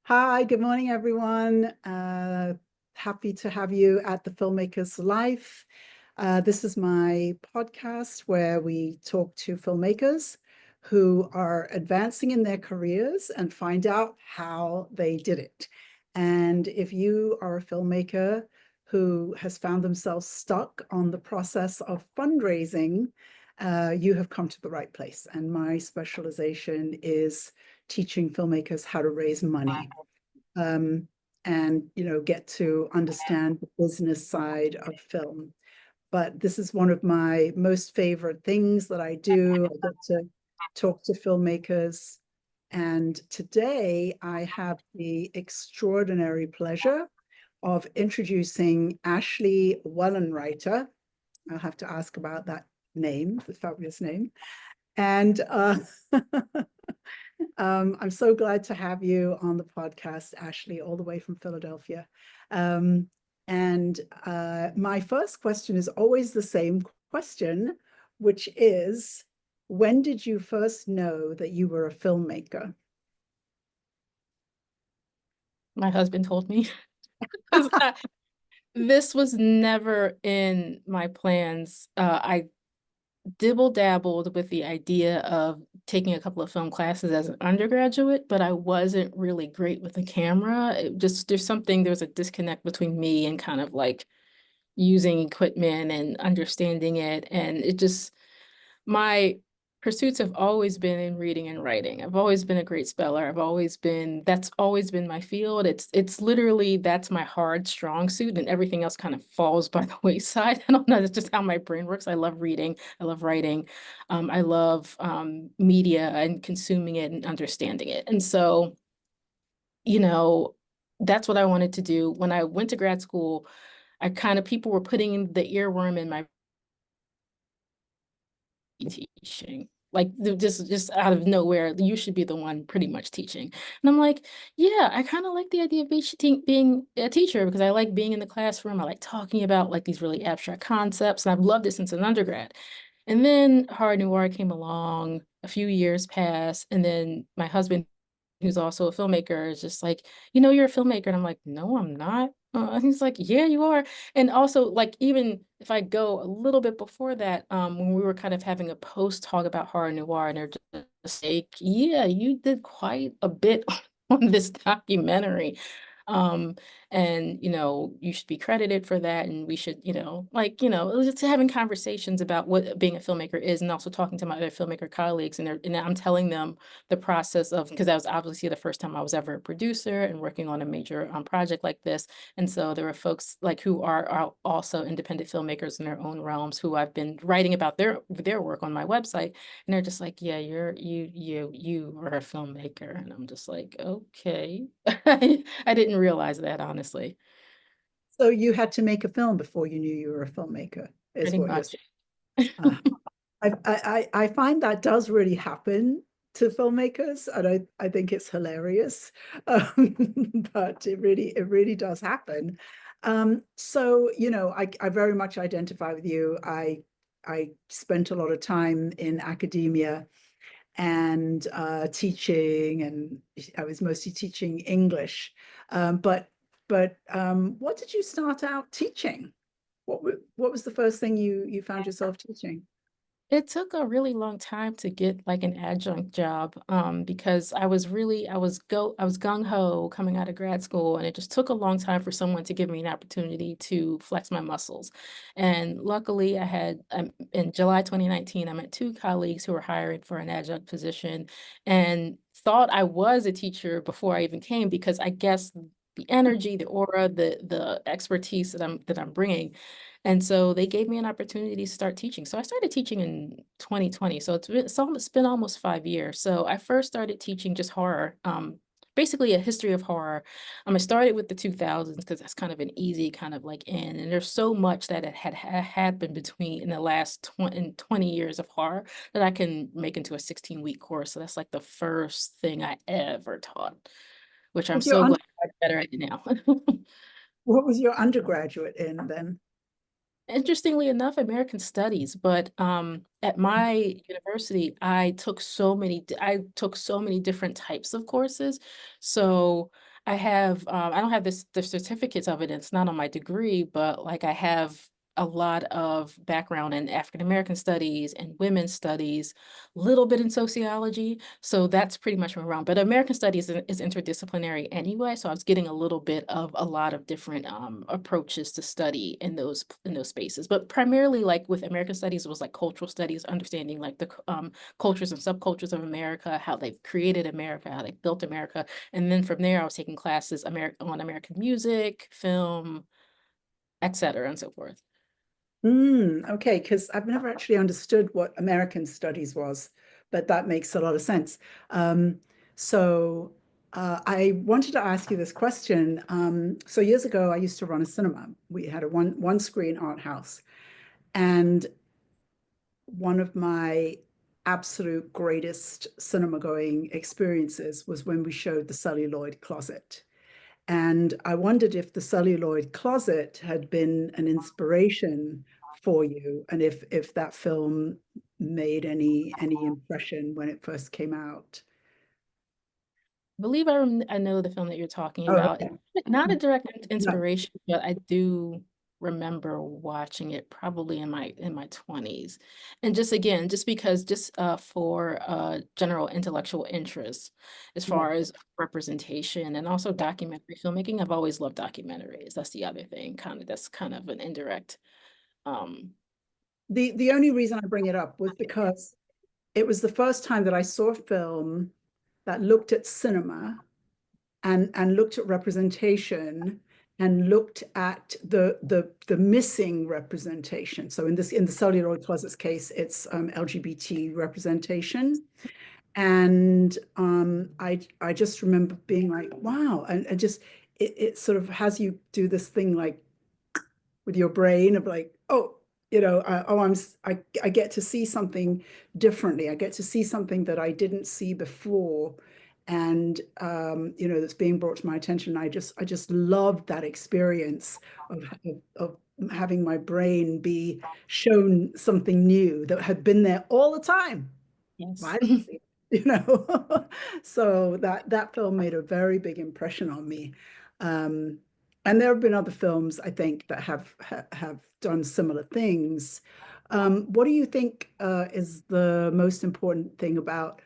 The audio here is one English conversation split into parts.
Hi, good morning, everyone. Happy to have you at the Filmmakers Life. This is my podcast where we talk to filmmakers who are advancing in their careers and find out how they did it. And if you are a filmmaker who has found themselves stuck on the process of fundraising, you have come to the right place. And my specialization is teaching filmmakers how to raise money, um, and get to understand the business side of film. But this is one of my most favorite things that I do. I get to talk to filmmakers. And today I have the extraordinary pleasure of introducing Ashlee Wellenreiter. I'll have to ask about that name, the fabulous name. And I'm so glad to have you on the podcast, Ashlee, all the way from Philadelphia. And my first question is always the same question, which is, when did you first know that you were a filmmaker? My husband told me. This was never in my plans. I dibble dabbled with the idea of taking a couple of film classes as an undergraduate, but I wasn't really great with the camera. There's a disconnect between me and kind of like using equipment and understanding it. And my pursuits have always been in reading and writing. I've always been a great speller. That's always been my field. It's literally, that's my hard, strong suit, and everything else kind of falls by the wayside. I don't know, that's just how my brain works. I love reading. I love writing. I love media and consuming it and understanding it. And so, you know, that's what I wanted to do. When I went to grad school, people were putting the earworm in my teaching. Like just out of nowhere, you should be the one pretty much teaching. And I'm like, yeah, I kind of like the idea of being a teacher because I like being in the classroom. I like talking about like these really abstract concepts, and I've loved it since an undergrad. And then Hard Noire came along, a few years passed, and then my husband, who's also a filmmaker, is just like, you're a filmmaker. And I'm like, no, I'm not. He's like, yeah, you are. And also, like, even if I go a little bit before that, when we were kind of having a post talk about horror noir, and they're just like, yeah, you did quite a bit on this documentary. Um, and you should be credited for that. And we should, just having conversations about what being a filmmaker is, and also talking to my other filmmaker colleagues. And I'm telling them the process of, because that was obviously the first time I was ever a producer and working on a major project like this. And so there were folks like who are also independent filmmakers in their own realms who I've been writing about their work on my website, and they're just like, yeah, you are a filmmaker. And I'm just like, okay. I didn't realize that, honestly. So you had to make a film before you knew you were a filmmaker, is Pretty what you're much. saying. I find that does really happen to filmmakers, and I think it's hilarious. But it really does happen. So, I very much identify with you. I spent a lot of time in academia and teaching, and I was mostly teaching English. But what did you start out teaching? What was the first thing you found yourself teaching? It took a really long time to get like an adjunct job, because I was gung ho coming out of grad school, and it just took a long time for someone to give me an opportunity to flex my muscles. And luckily, in July 2019, I met two colleagues who were hiring for an adjunct position, and thought I was a teacher before I even came, because I guess the energy, the aura, the expertise that I'm bringing. And so they gave me an opportunity to start teaching. So I started teaching in 2020. So it's been almost 5 years. So I first started teaching just horror, basically a history of horror. I started with the 2000s because that's kind of an easy kind of like in. And there's so much that it had happened between in the last 20 years of horror that I can make into a 16-week course. So that's like the first thing I ever taught, which I'm Was your so glad under, I'm better at it now. what was your undergraduate in then? Interestingly enough, American Studies, but at my university, I took so many different types of courses. So I don't have the certificates of it. It's not on my degree, but like I have a lot of background in African American studies and women's studies, little bit in sociology. So that's pretty much my realm. But American Studies is interdisciplinary anyway, so I was getting a little bit of a lot of different approaches to study in those spaces. But primarily, like with American Studies, it was like cultural studies, understanding like the cultures and subcultures of America, how they've created America, how they've built America, and then from there, I was taking classes on American music, film, etc., and so forth. Okay, because I've never actually understood what American Studies was, but that makes a lot of sense. So I wanted to ask you this question. So years ago, I used to run a cinema. We had a one screen art house, and one of my absolute greatest cinema going experiences was when we showed the celluloid closet. And I wondered if the celluloid closet had been an inspiration for you, and if that film made any impression when it first came out. I believe I know the film that you're talking Oh, about. okay. It's not a direct No. inspiration, but I do remember watching it probably in my 20s. And just again, just because just for general intellectual interest as Yeah. far as representation and also documentary filmmaking. I've always loved documentaries. That's the other thing, that's kind of an indirect um The only reason I bring it up was because it was the first time that I saw a film that looked at cinema and looked at representation and looked at the missing representation. So in the celluloid closets case, it's LGBT representation. And I just remember being like, wow, and just it sort of has you do this thing like with your brain of like, oh, I get to see something differently. I get to see something that I didn't see before, and that's being brought to my attention. I just loved that experience of having my brain be shown something new that had been there all the time. Why yes. didn't I see it? You know, so that film made a very big impression on me. Um, and there have been other films I think that have done similar things. What do you think is the most important thing about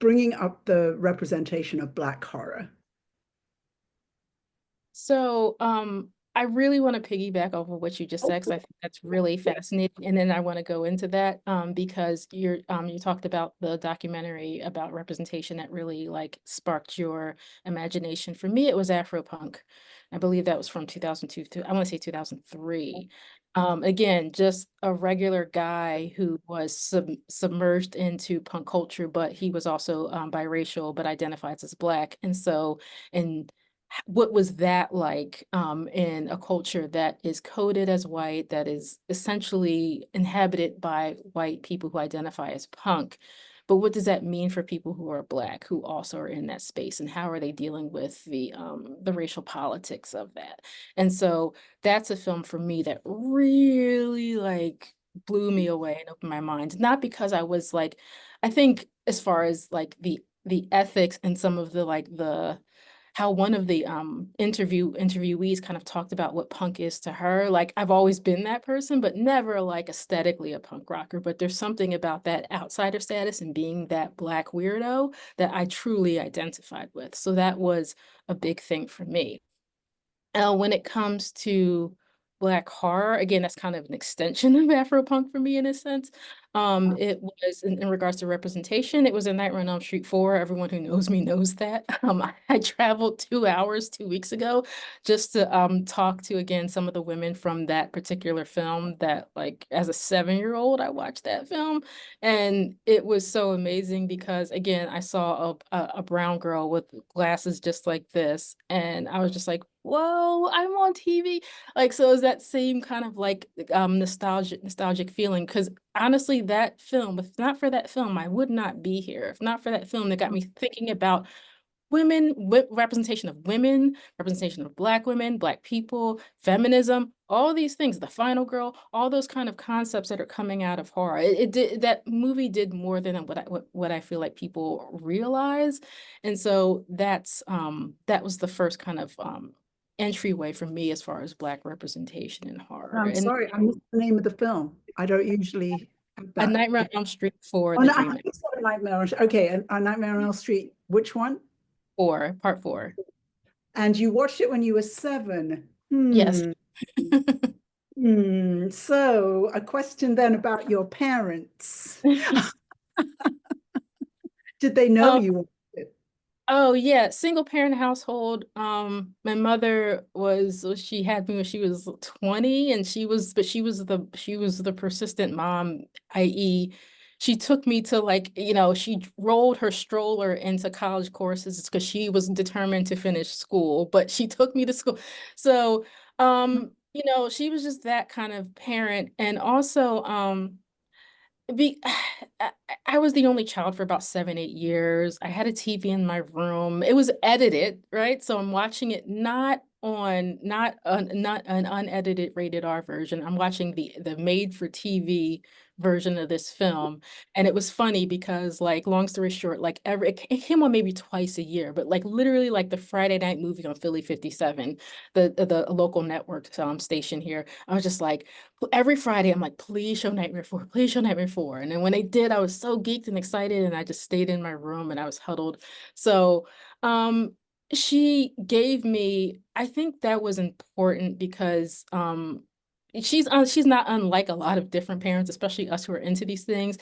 bringing up the representation of Black horror? So, I really want to piggyback off of what you just said because I think that's really fascinating, and then I want to go into that because you talked about the documentary about representation that really like sparked your imagination. For me, it was Afropunk. I believe that was from 2002 to I want to say 2003. Again, just a regular guy who was submerged into punk culture, but he was also biracial, but identifies as Black, and so and what was that like in a culture that is coded as white, that is essentially inhabited by white people who identify as punk? But what does that mean for people who are Black, who also are in that space, and how are they dealing with the racial politics of that? And so that's a film for me that really like blew me away and opened my mind. Not because I was like, I think as far as like the ethics and some of the like the how one of the interviewees kind of talked about what punk is to her. Like I've always been that person, but never like aesthetically a punk rocker. But there's something about that outsider status and being that Black weirdo that I truly identified with. So that was a big thing for me. When it comes to Black horror, again, that's kind of an extension of Afropunk for me in a sense. It was in regards to representation, it was a Nightmare on Elm Street 4. Everyone who knows me knows that. I traveled 2 hours 2 weeks ago just to talk to again some of the women from that particular film that like as a 7-year-old, I watched that film. And it was so amazing because again, I saw a brown girl with glasses just like this, and I was just like, whoa, I'm on TV. Like, so is that same kind of like nostalgic feeling? Because honestly, that film, if not for that film, I would not be here. If not for that film that got me thinking about representation of women, representation of Black women, Black people, feminism, all these things, the final girl, all those kind of concepts that are coming out of horror. That movie did more than what I feel like people realize. And so that was the first kind of entryway for me as far as Black representation in horror. I'm And sorry, I missed the name of the film. I don't usually have A that. Nightmare on Elm Street for Oh, the no, I Dream thought you said a Nightmare okay, a Nightmare on Elm Street. Which one? Part 4. And you watched it when you were 7. Yes. So a question then about your parents. Did they know Um, you watched it? Oh yeah, single parent household. My mother she had me when she was 20, and she was the persistent mom, i.e. she took me to, like, she rolled her stroller into college courses because she was determined to finish school, but she took me to school. So, she was just that kind of parent. And also, be I I was the only child for about 7, 8 years. I had a TV in my room. It was edited, right? So I'm watching it not an unedited rated R version. I'm watching the made for TV version of this film. And it was funny because, like, long story short, like, it came on maybe twice a year, but like literally like the Friday night movie on Philly 57, the local network station here. I was just like, every Friday, I'm like, please show Nightmare 4, please show Nightmare 4. And then when they did, I was so geeked and excited, and I just stayed in my room and I was huddled. So, she gave me, I think that was important because, she's not unlike a lot of different parents, especially us who are into these things.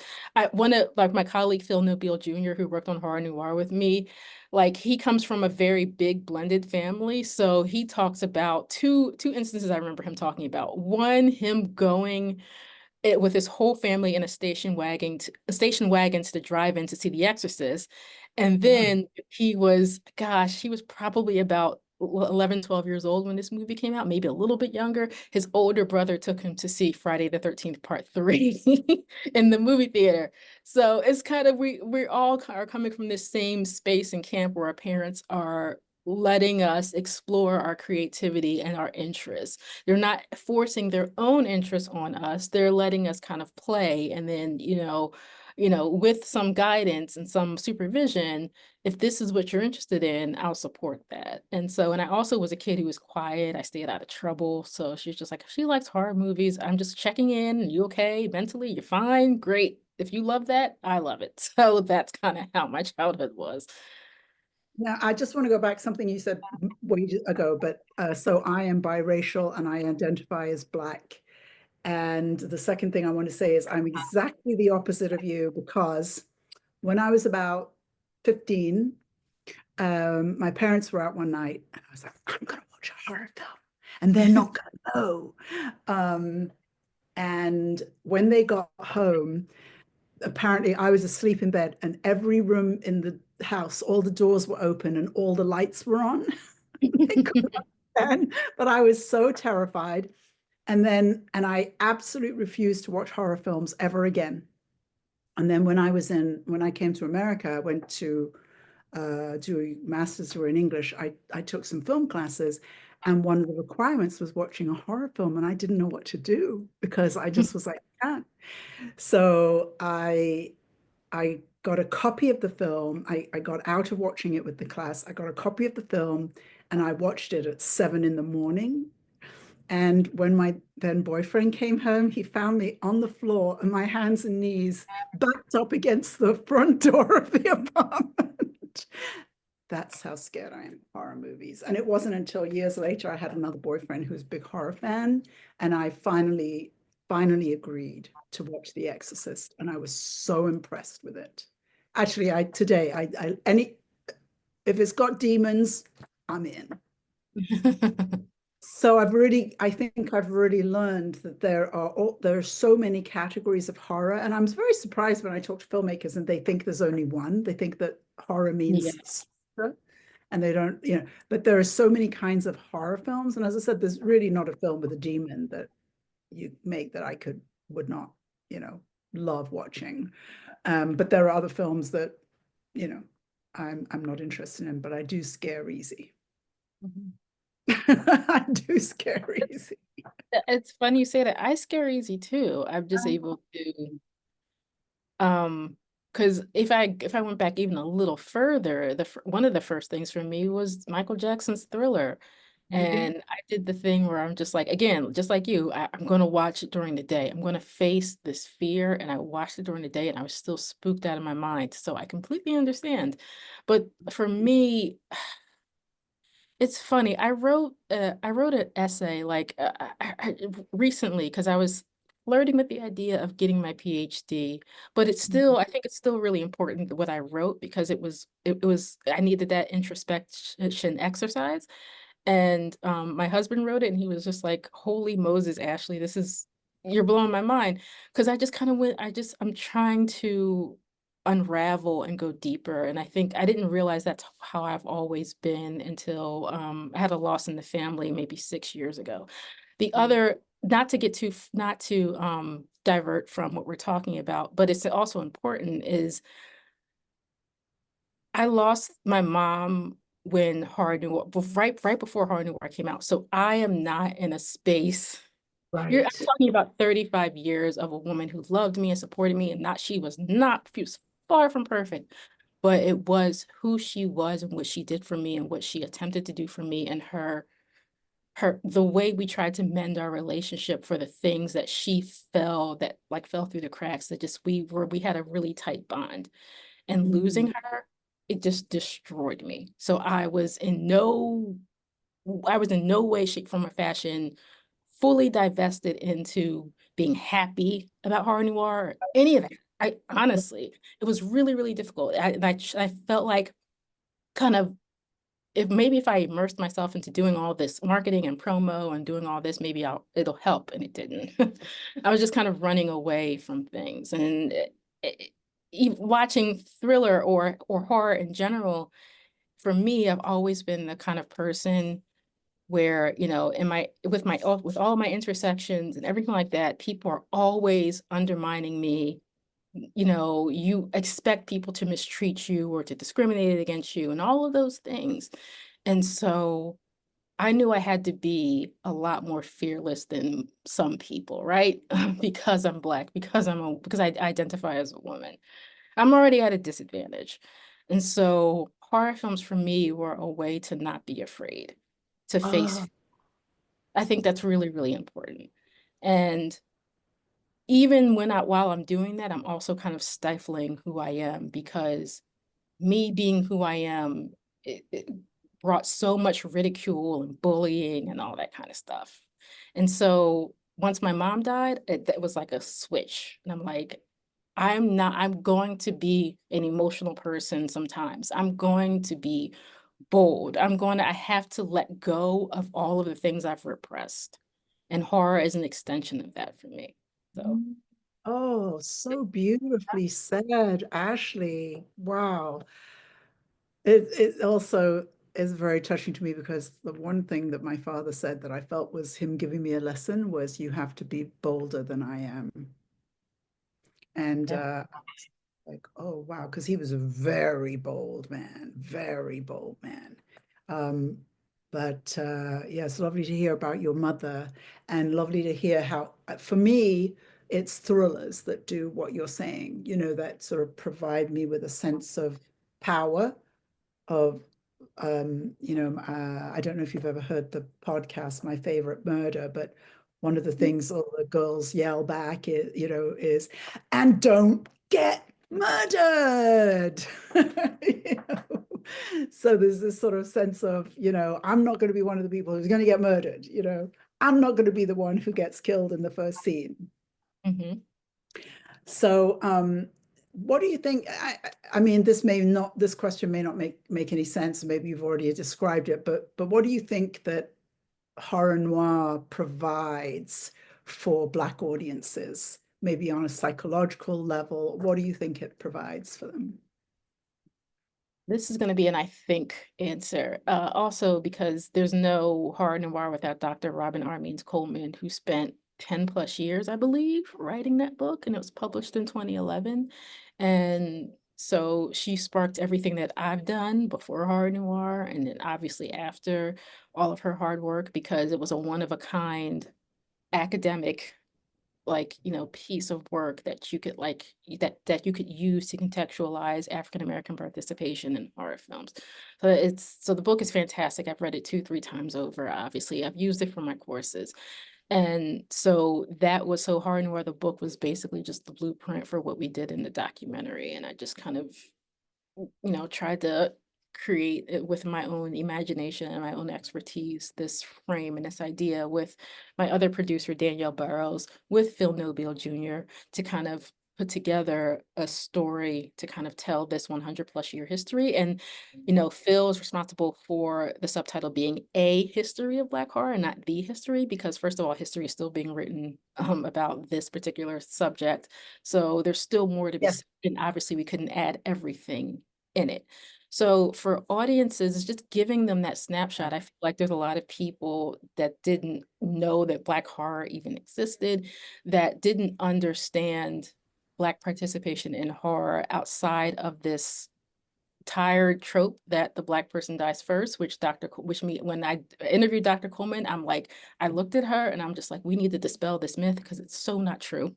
One of, like, my colleague Phil Nobile Jr., who worked on Horror Noire with me, like, he comes from a very big blended family. So he talks about two instances I remember him talking about. One, him going with his whole family in a station wagon to the drive-in to see The Exorcist. And Yeah. then he was probably about 11, 12 years old when this movie came out, maybe a little bit younger. His older brother took him to see Friday the 13th Part 3 in the movie theater. So it's kind of, we all are coming from this same space and camp where our parents are letting us explore our creativity and our interests. They're not forcing their own interests on us. They're letting us kind of play. And then, with some guidance and some supervision, if this is what you're interested in, I'll support that. And I also was a kid who was quiet. I stayed out of trouble. So she's just like, if she likes horror movies, I'm just checking in. You okay mentally? You're fine? Great. If you love that, I love it. So that's kind of how my childhood was. Now, I just want to go back something you said way ago, but so I am biracial and I identify as Black. And the second thing I want to say is I'm exactly the opposite of you because when I was about 15, my parents were out one night and I was like, I'm going to watch a horror film and they're not going to know. And when they got home, apparently I was asleep in bed and every room in the house, all the doors were open and all the lights were on. They couldn't understand, but I was so terrified. And I absolutely refused to watch horror films ever again. And then when I came to America, I went to do a master's degree in English. I took some film classes, and one of the requirements was watching a horror film, and I didn't know what to do because I just was like, I can't. So I got a copy of the film. I got out of watching it with the class. I got a copy of the film and I watched it at 7 in the morning. And when my then boyfriend came home, he found me on the floor and my hands and knees backed up against the front door of the apartment. That's how scared I am of horror movies. And it wasn't until years later I had another boyfriend who was a big horror fan, and I finally agreed to watch The Exorcist, and I was so impressed with it. Actually, if it's got demons, I'm in. So I think I've really learned that there are so many categories of horror, and I'm very surprised when I talk to filmmakers and they think there's only one. They think that horror Yeah. means, and they don't, but there are so many kinds of horror films. And as I said, there's really not a film with a demon that you make that would not, love watching. But there are other films that, you know, I'm not interested in, but I do scare easy. Mhm. I do scare easy. It's funny you say that. I scare easy too. I'm just able to because if I went back even a little further, one of the first things for me was Michael Jackson's Thriller. Mhm. And I did the thing where I'm just like, again, just like you, I'm going to watch it during the day. I'm going to face this fear. And I watched it during the day and I was still spooked out of my mind. So I completely understand. But for me, it's funny. I wrote an essay like recently because I was flirting with the idea of getting my PhD, but it's still I think it's still really important what I wrote because it was I needed that introspection exercise. And my husband wrote it and he was just like, "Holy Moses, Ashley, you're blowing my mind." Because I just kind of I'm trying to unravel and go deeper. And I think I didn't realize that's how I've always been until I had a loss in the family maybe 6 years ago. The other, not to divert from what we're talking about, but it's also important is I lost my mom when Horror Noir, right before Horror Noir came out. So I am not in a space. I'm Right. talking about 35 years of a woman who loved me and supported me, and she was far from perfect, but it was who she was and what she did for me and what she attempted to do for me and the way we tried to mend our relationship for the things that fell through the cracks that just we had a really tight bond. And losing Mm. her, it just destroyed me. So I was in no way, shape, form, or fashion fully divested into being happy about horror noir or any of that. I honestly, it was really, really difficult. I felt like kind of if I immersed myself into doing all this marketing and promo and doing all this, maybe it'll help, and it didn't. I was just kind of running away from things, and watching thriller or horror in general, for me, I've always been the kind of person where, with all of my intersections and everything like that, people are always undermining me. You expect people to mistreat you or to discriminate against you and all of those things. And so I knew I had to be a lot more fearless than some people, right? Because I'm Black, because I identify as a woman. I'm already at a disadvantage. And so horror films for me were a way to not be afraid, to face. Ah, I think that's really, really important. And even while I'm doing that, I'm also kind of stifling who I am because me being who I am, it brought so much ridicule and bullying and all that kind of stuff. And so once my mom died, it was like a switch. And I'm like, I'm going to be an emotional person sometimes. I'm going to be bold. I have to let go of all of the things I've repressed. And horror is an extension of that for me. So. mm. Oh, so beautifully said, Ashley. Wow. It also is very touching to me because the one thing that my father said that I felt was him giving me a lesson was you have to be bolder than I am. And Yeah. like, oh wow, because he was a very bold man, very bold man. Um, but yeah, it's lovely to hear about your mother and lovely to hear how, for me, it's thrillers that do what you're saying, that sort of provide me with a sense of power, of I don't know if you've ever heard the podcast My Favorite Murder, but one of the things all the girls yell back is, and don't get murdered. You know? So there's this sort of sense of, I'm not going to be one of the people who's going to get murdered, I'm not going to be the one who gets killed in the first scene. Mhm. So, what do you think? I mean, this question may not make any sense. Maybe you've already described it, but what do you think that horror noir provides for Black audiences? Maybe on a psychological level, what do you think it provides for them? This is going to be an I think answer. Also, because there's no horror noir without Dr. Robin Armeens Coleman, who spent 10 plus years, I believe, writing that book, and it was published in 2011. And So she sparked everything that I've done before horror noir, and then obviously after all of her hard work, because it was a one of a kind academic, like, piece of work that you could that you could use to contextualize African American participation in horror films. So the book is fantastic. I've read it 2, 3 times over. Obviously, I've used it for my courses. And so that was so hard, and where the book was basically just the blueprint for what we did in the documentary. And I just kind of, tried to create it with my own imagination and my own expertise, this frame and this idea with my other producer, Danielle Burrows, with Phil Nobile Jr., to kind of put together a story to kind of tell this 100+ year history. And, Phil is responsible for the subtitle being A History of Black Horror and not the history, because first of all, history is still being written about this particular subject. So there's still more to be Yes. said, and obviously we couldn't add everything in it. So for audiences, it's just giving them that snapshot. I feel like there's a lot of people that didn't know that Black horror even existed, that didn't understand Black participation in horror outside of this tired trope that the Black person dies first, when I interviewed Dr. Coleman, I looked at her and I'm just like, we need to dispel this myth because it's so not true.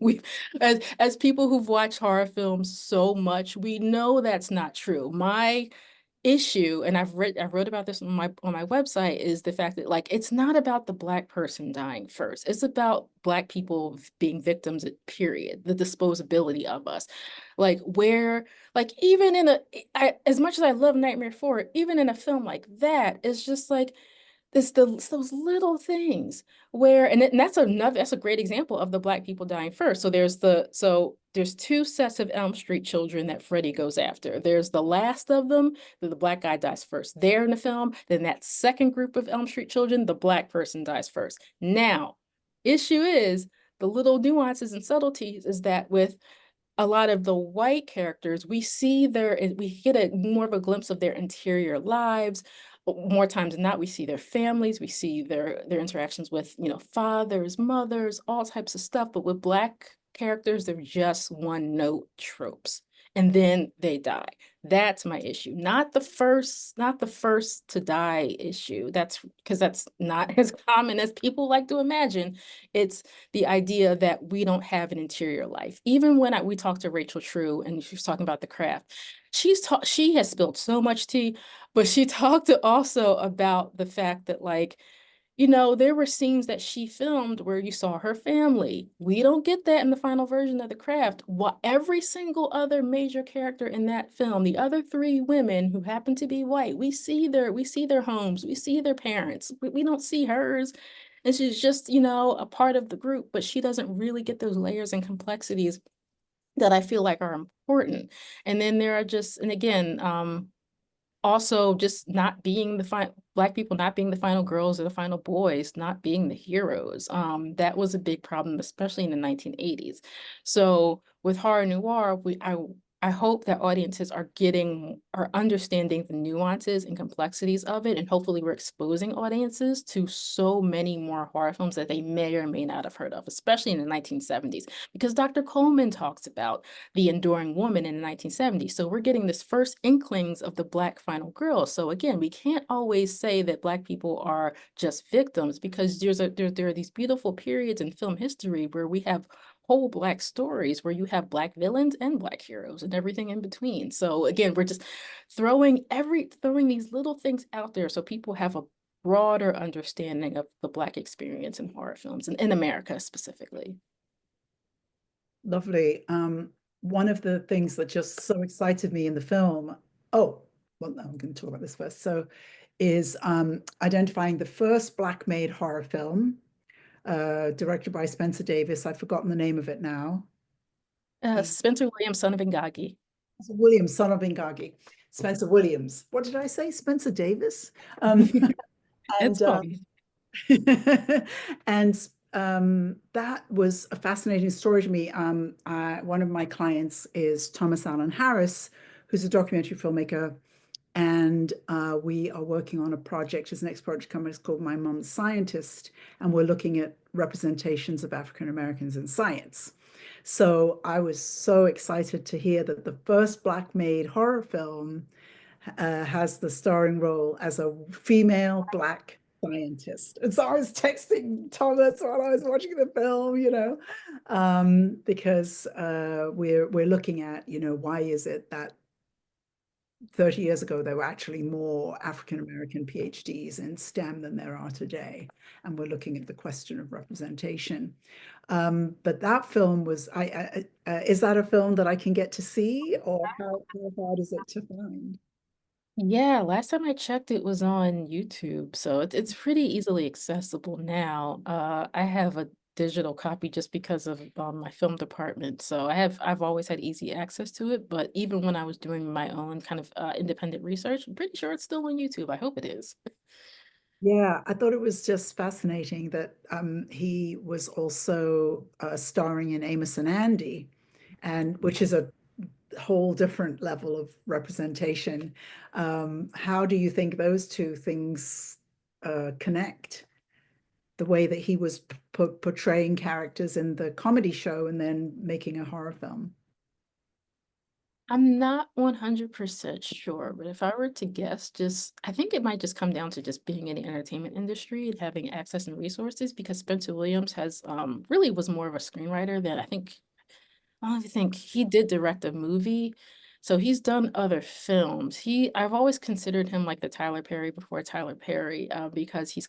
As people who've watched horror films so much, we know that's not true. My issue, and I wrote about this on my website, is the fact that, like, it's not about the Black person dying first. It's about Black people being victims, period. The disposability of us. Like, where, like, even as much as I love Nightmare 4, even in a film like that, it's just like, it's those little things where, and that's a great example of the Black people dying first. So there's 2 sets of Elm Street children that Freddy goes after. There's the last of them, the Black guy dies first. There in the film, then that second group of Elm Street children, the Black person dies first. Now, issue is the little nuances and subtleties is that with a lot of the white characters, we get a more of a glimpse of their interior lives. More times than not, we see their families, we see their interactions with, fathers, mothers, all types of stuff. But with Black characters, they're just one note tropes. And then they die. That's my issue. Not the first to die issue. That's because that's not as common as people like to imagine. It's the idea that we don't have an interior life. Even when we talked to Rachel True and she was talking about the craft, she has spilled so much tea, but she talked also about the fact that, like, there were scenes that she filmed where you saw her family. We don't get that in the final version of The Craft. What every single other major character in that film, the other 3 women who happen to be white, we see their homes, we see their parents. We don't see hers. And she's just, a part of the group, but she doesn't really get those layers and complexities that I feel like are important. And then there are just, and again, also just not being Black people not being the final girls or the final boys, not being the heroes. That was a big problem, especially in the 1980s. So with horror noir, I hope that audiences are understanding the nuances and complexities of it, and hopefully we're exposing audiences to so many more horror films that they may or may not have heard of, especially in the 1970s, because Dr. Coleman talks about the enduring woman in the 1970s. So we're getting this first inklings of the Black final girl. So again, we can't always say that Black people are just victims, because there are these beautiful periods in film history where we have whole Black stories, where you have Black villains and Black heroes and everything in between. So again, we're just throwing these little things out there so people have a broader understanding of the Black experience in horror films and in America specifically. Lovely. One of the things that just so excited me in the film, oh, well, no, I'm going to talk about this first. So, is identifying the first Black-made horror film, directed by Spencer Davis. I've forgotten the name of it now. Spencer Williams, son of Ingagi. Williams, son of Ingagi. Spencer Williams. What did I say? Spencer Davis? And It's fun. and that was a fascinating story to me. One of my clients is Thomas Allen Harris, who's a documentary filmmaker, and we are working on a project. His next project coming is called My Mom's Scientist, and we're looking at representations of African Americans in science. So I was so excited to hear that the first Black made horror film has the starring role as a female Black scientist. And so I was texting Thomas while I was watching the film, because we're looking at, why is it that 30 years ago, there were actually more African-American PhDs in STEM than there are today. And we're looking at the question of representation. But that film was, is that a film that I can get to see, or how hard is it to find? Yeah, last time I checked, it was on YouTube, so it's pretty easily accessible now. I have a digital copy just because of my film department, so I've always had easy access to it. But even when I was doing my own kind of independent research, I'm pretty sure it's still on YouTube. I hope it is. Yeah, I thought it was just fascinating that he was also starring in Amos and Andy, and which is a whole different level of representation. How do you think those two things connect? The way that he was portraying characters in the comedy show and then making a horror film. I'm not 100% sure, but if I were to guess, just I think it might just come down to just being in the entertainment industry and having access and resources because Spencer Williams has really was more of a screenwriter than I don't think he did direct a movie. So he's done other films. I've always considered him like the Tyler Perry before Tyler Perry, because he's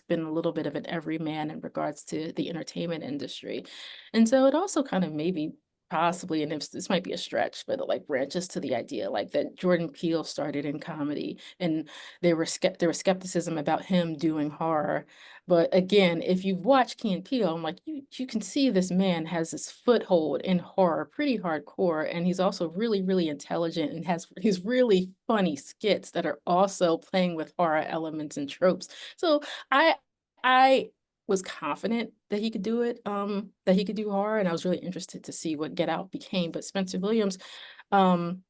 been a little bit of an everyman in regards to the entertainment industry. And so it also kind of maybe possibly, and this might be a stretch, but it like branches to the idea like that Jordan Peele started in comedy and there was skepticism about him doing horror. But again, if you've watched Key and Peele, I'm like, you can see this man has this foothold in horror, pretty hardcore, and he's also really, really intelligent and has his really funny skits that are also playing with horror elements and tropes. So I I was confident that he could do it, that he could do horror, and I was really interested to see what Get Out became. But Spencer Williams, um,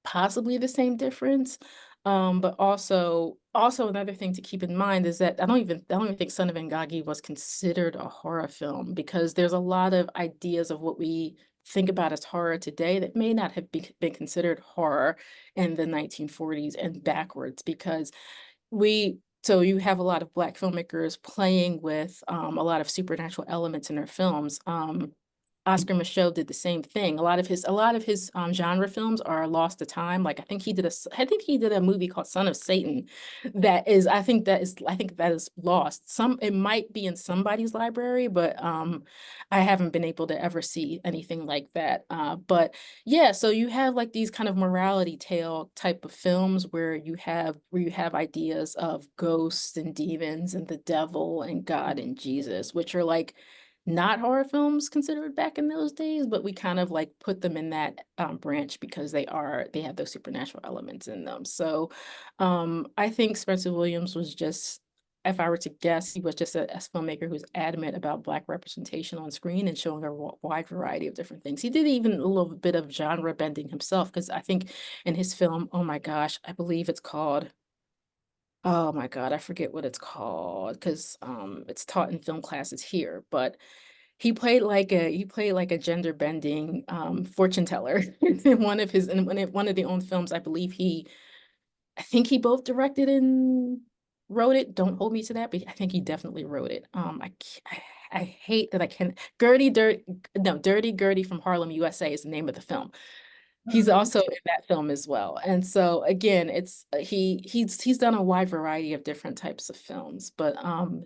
possibly the same difference. But also another thing to keep in mind is that I don't even think Son of Ngagi was considered a horror film because there's a lot of ideas of what we think about as horror today that may not have been considered horror in the 1940s and backwards because so you have a lot of Black filmmakers playing with a lot of supernatural elements in their films. Oscar Micheaux did the same thing. A lot of his genre films are lost to time. Like I think he did a movie called Son of Satan I think that is lost. It might be in somebody's library, but I haven't been able to ever see anything like that. But yeah, so you have like these kind of morality tale type of films where you have ideas of ghosts and demons and the devil and God and Jesus, which are like not horror films considered back in those days, but we kind of like put them in that branch because they have those supernatural elements in them. So I think Spencer Williams was just, if I were to guess, he was just a filmmaker who's adamant about Black representation on screen and showing a wide variety of different things. He did even a little bit of genre bending himself because I think in his film, oh my gosh, I believe it's called, oh my God, I forget what it's called because it's taught in film classes here, but he played like a gender bending fortune teller in one of the own films. I think he both directed and wrote it. Don't hold me to that, but I think he definitely wrote it. I hate that I can Dirty Gertie from Harlem, USA is the name of the film. He's also in that film as well. And so again, it's he's done a wide variety of different types of films, but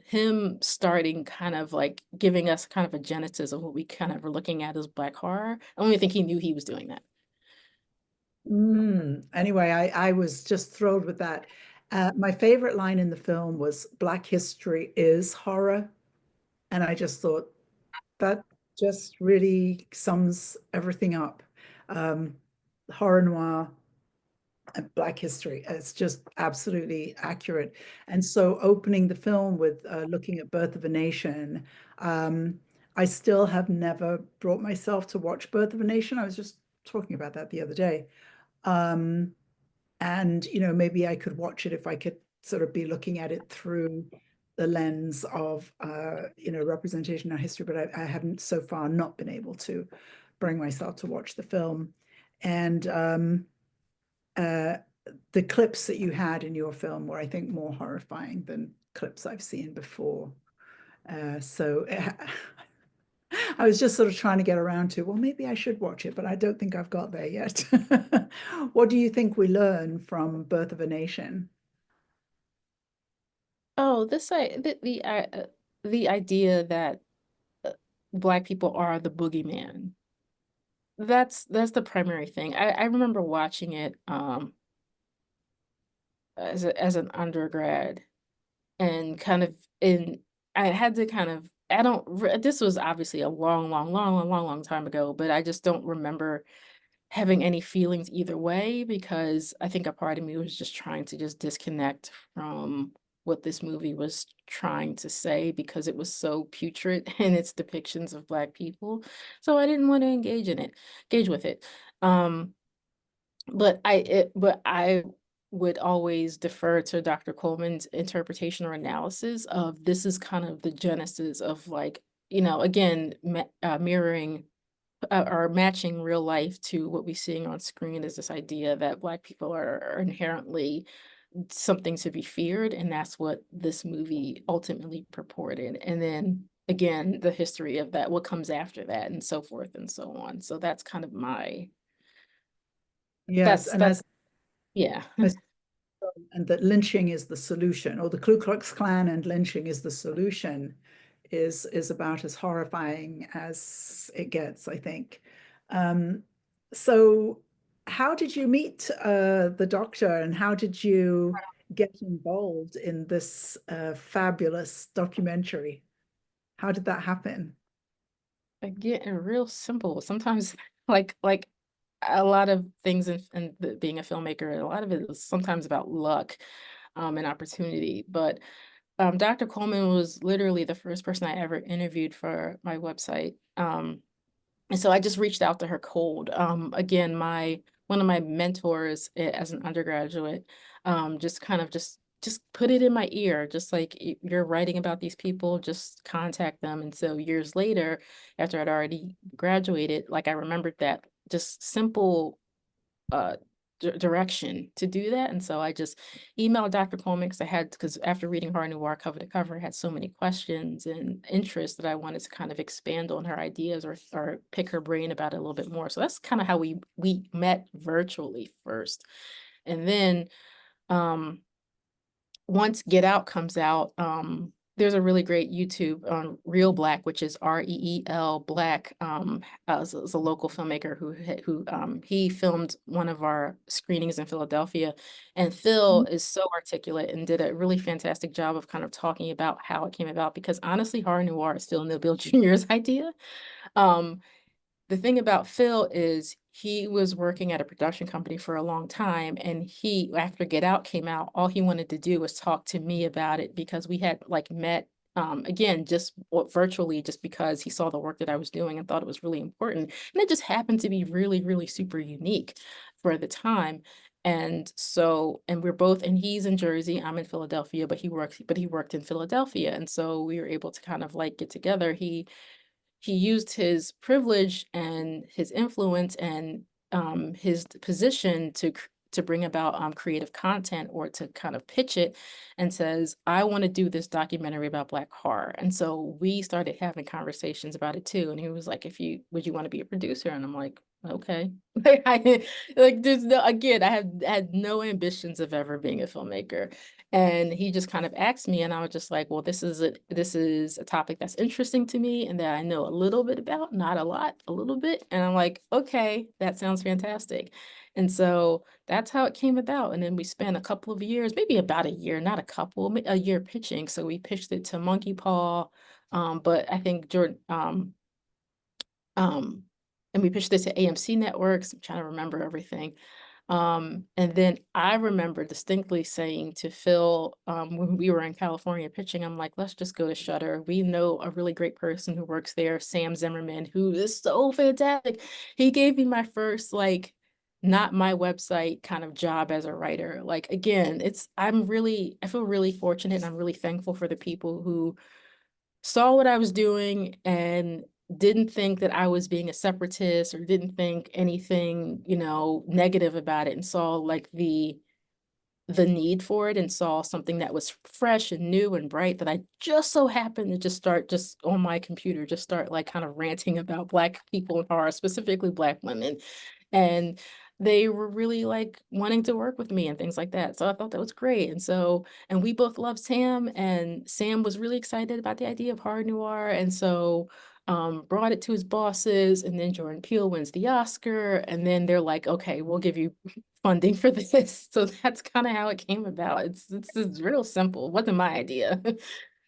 him starting kind of like giving us kind of a genesis of what we kind of were looking at as Black horror. I don't even think he knew he was doing that. Anyway, I was just thrilled with that. My favorite line in the film was Black history is horror. And I just thought that just really sums everything up. Um, Horror noir and Black history. It's just absolutely accurate. And so opening the film with looking at Birth of a Nation, I still have never brought myself to watch Birth of a Nation. I was just talking about that the other day. And maybe I could watch it if I could sort of be looking at it through the lens of representation in our history, but I haven't so far not been able to bring myself to watch the film. And the clips that you had in your film were, I think, more horrifying than clips I've seen before. So I was just sort of trying to get around to, well, maybe I should watch it, but I don't think I've got there yet. What do you think we learn from Birth of a Nation? Oh, the idea that uh, Black people are the boogeyman. That's the primary thing. I remember watching it as an undergrad, and kind of in I had to kind of I don't re this was obviously a long time ago, but I just don't remember having any feelings either way, because I think a part of me was just trying to just disconnect from what this movie was trying to say, because it was so putrid in its depictions of Black people. So I didn't want to engage with it. Um, but I would always defer to Dr. Coleman's interpretation or analysis of this is kind of the genesis of, like, again, mirroring or matching real life to what we're seeing on screen, is this idea that Black people are inherently something to be feared, and that's what this movie ultimately purported. And then again, the history of that, what comes after that, and so forth and so on. So that's kind of my Yes, that's and that's yeah. as and that lynching is the solution, or the Ku Klux Klan and lynching is the solution, is about as horrifying as it gets, I think. Um, so how did you meet the doctor, and how did you get involved in this fabulous documentary? How did that happen? Again, real simple. Sometimes like a lot of things being a filmmaker, a lot of it is sometimes about luck, and opportunity. But Dr. Coleman was literally the first person I ever interviewed for my website. And so I just reached out to her cold. Again, my one of my mentors as an undergraduate, just kind of just put it in my ear, just like, You're writing about these people, just contact them." And so years later, after I'd already graduated, like, I remembered that just simple uh direction to do that. And so I just emailed Dr. Coleman, because after reading her Noire cover to cover, I had so many questions and interests that I wanted to kind of expand on her ideas, or pick her brain about it a little bit more. So that's kind of how we met virtually first. And then um once Get Out comes out, there's a really great YouTube on Real Black, which is REEL Black. Is a local filmmaker who he filmed one of our screenings in Philadelphia, and Phil is so articulate and did a really fantastic job of kind of talking about how it came about. Because honestly, horror noir is still Neil Bill Jr.'s idea. Um, the thing about Phil is he was working at a production company for a long time, and after Get Out came out, all he wanted to do was talk to me about it, because we had, like, met again, just virtually, just because he saw the work that I was doing and thought it was really important. And it just happened to be really, really super unique for the time. And we're both, and he's in Jersey, I'm in Philadelphia, but he worked in Philadelphia. And so we were able to kind of, like, get together. He used his privilege and his influence and his position to bring about creative content, or to kind of pitch it, and says, "I want to do this documentary about Black horror." And so we started having conversations about it too. And he was like, Would you want to be a producer?" And I'm like, "Okay." There's no, again, I had no ambitions of ever being a filmmaker. And he just kind of asked me, and I was just like, "Well, this is a topic that's interesting to me, and that I know a little bit about, not a lot, a little bit." And I'm like, "Okay, that sounds fantastic." And so that's how it came about. And then we spent a couple of years, maybe about a year, not a couple, a year pitching. So we pitched it to Monkey Paw, but I think Jordan, um, and we pitched it to AMC Networks. I'm trying to remember everything. And then I remember distinctly saying to Phil, when we were in California pitching, I'm like, "Let's just go to Shudder. We know a really great person who works there, Sam Zimmerman, who is so fantastic." He gave me my first, like, not my website kind of job as a writer. Like, again, I feel really fortunate, and I'm really thankful for the people who saw what I was doing and didn't think that I was being a separatist, or didn't think anything, negative about it, and saw like the need for it, and saw something that was fresh and new and bright, that I just so happened to just on my computer, just start like kind of ranting about Black people in horror, specifically Black women. And they were really like wanting to work with me and things like that. So I thought that was great. And we both love Sam, and Sam was really excited about the idea of horror noir. And so brought it to his bosses, and then Jordan Peele wins the Oscar, and then they're like, okay, we'll give you funding for this. So that's kind of how it came about. It's real simple. It wasn't my idea.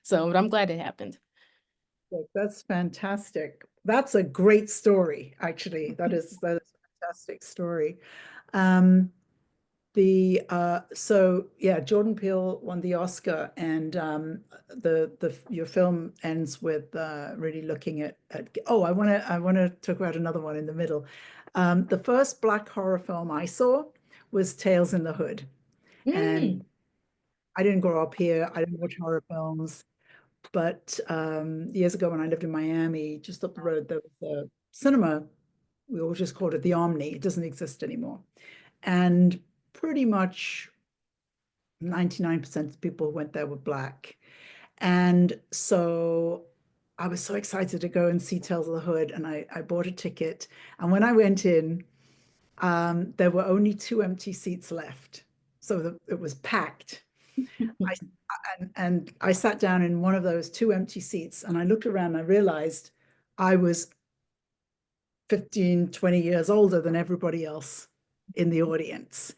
So, but I'm glad it happened. That's fantastic. That's a great story, actually. That is a fantastic story. Um, so yeah, Jordan Peele won the Oscar, and the your film ends with really looking at oh, I want to talk about another one in the middle. The first Black horror film I saw was Tales in the Hood, and Mm. I didn't grow up here. I didn't watch horror films. But years ago, when I lived in Miami, just up the road, there was a cinema. We all just called it the Omni. It doesn't exist anymore. And pretty much 99% of the people who went there were Black. And so I was so excited to go and see Tales of the Hood, and I bought a ticket. And when I went in, there were only two empty seats left. So it was packed. I and I sat down in one of those two empty seats, and I looked around and I realized I was 15, 20 years older than everybody else in the audience.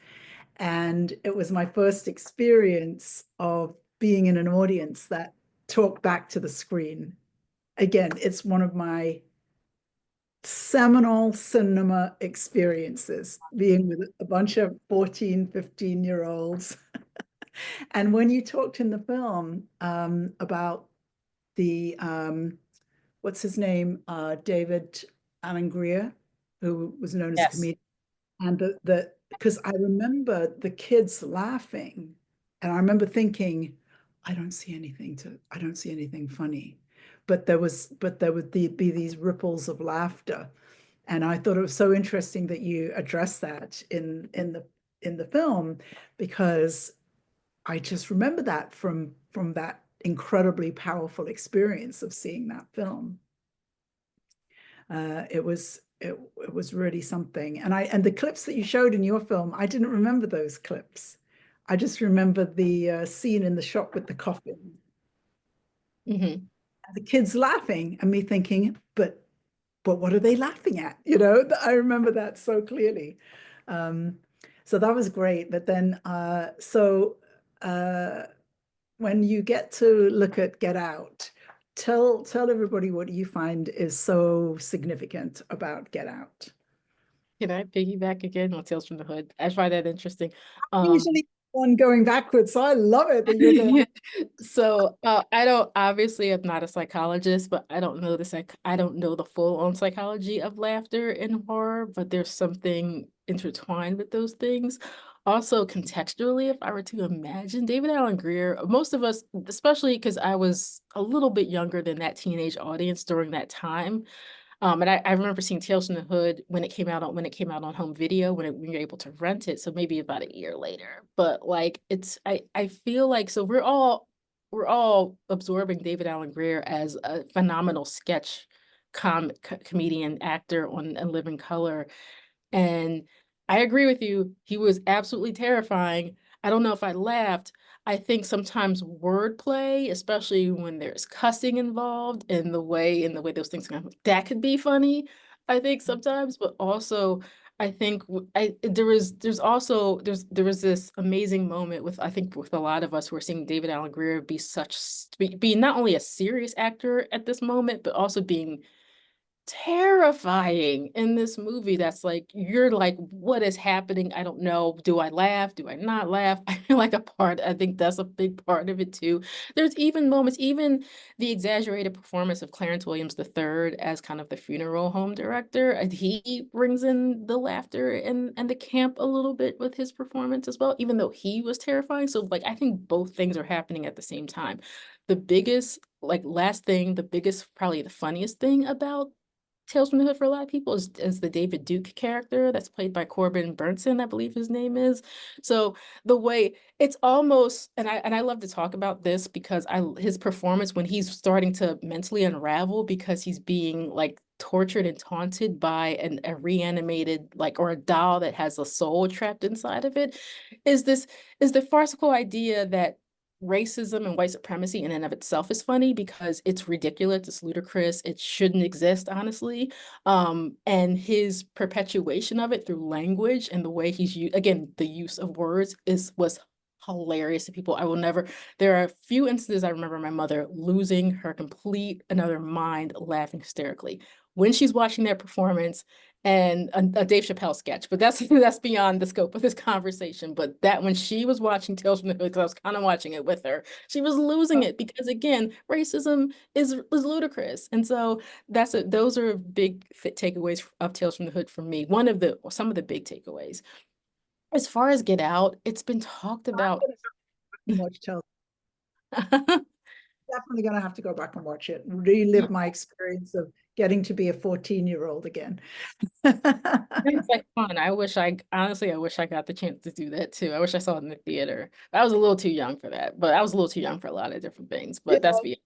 And it was my first experience of being in an audience that talked back to the screen. Again, it's one of my seminal cinema experiences, being with a bunch of 14, 15-year-olds. And when you talked in the film about the what's his name, David Alan Grier, who was known as a Yes. comedian, and the because I remember the kids laughing, and I remember thinking, I don't see anything funny, but there would be these ripples of laughter, and I thought it was so interesting that you addressed that in the film, because I just remember that from that incredibly powerful experience of seeing that film. It was really something. And the clips that you showed in your film, I didn't remember those clips. I just remember the scene in the shop with the coffin, Hmm. the kids laughing, and me thinking, but what are they laughing at? I remember that so clearly. Um, so that was great. But then, uh, when you get to look at Get Out, tell everybody what you find is so significant about Get Out. Can I piggyback again on Tales from the Hood? I find that interesting. Um, Usually one going backwards, so I love it that you're going. So I don't obviously I'm not a psychologist, but I don't know the full on psychology of laughter in horror, but there's something intertwined with those things. Also, contextually, if I were to imagine David Alan Grier, most of us, especially because I was a little bit younger than that teenage audience during that time, and I remember seeing Tales from the Hood when it came out on home video, when you're able to rent it. So maybe about a year later. But like I feel like so we're all absorbing David Alan Grier as a phenomenal sketch comedian actor on A Living Color. And I agree with you. He was absolutely terrifying. I don't know if I laughed. I think sometimes wordplay, especially when there's cussing involved, and the way those things come, that could be funny. I think sometimes, but also I think there was this amazing moment with I think with a lot of us who are seeing David Alan Grier be not only a serious actor at this moment, but also being terrifying in this movie that's like, you're like, what is happening? I don't know. Do I laugh? Do I not laugh? I feel like I think that's a big part of it too. There's even moments, even the exaggerated performance of Clarence Williams III as kind of the funeral home director, and he brings in the laughter and the camp a little bit with his performance as well, even though he was terrifying. So like, I think both things are happening at the same time. The biggest, like last thing, the biggest, probably the funniest thing about Tales from the Hood for a lot of people is the David Duke character that's played by Corbin Burnson, I believe his name is. So the way it's almost, and I love to talk about this because his performance when he's starting to mentally unravel because he's being like tortured and taunted by a reanimated like or a doll that has a soul trapped inside of it, is the farcical idea that racism and white supremacy in and of itself is funny because it's ridiculous, it's ludicrous, it shouldn't exist, honestly. And his perpetuation of it through language and the way he's again, the use of words was hilarious to people. I will never, there are a few instances I remember my mother losing her complete another mind laughing hysterically when she's watching that performance and a Dave Chappelle sketch, but that's beyond the scope of this conversation. But that when she was watching Tales from the Hood, because I was kind of watching it with her, she was losing it because again, racism was ludicrous, and so those are big takeaways of Tales from the Hood for me. Some of the big takeaways. As far as Get Out, it's been talked about. Watch Tales. Definitely going to have to go back and watch it, relive my experience of getting to be a 14-year-old again. It's like fun. I wish I got the chance to do that too. I wish I saw it in the theater. I was a little too young for that, but I was a little too young for a lot of different things. But that's beyond.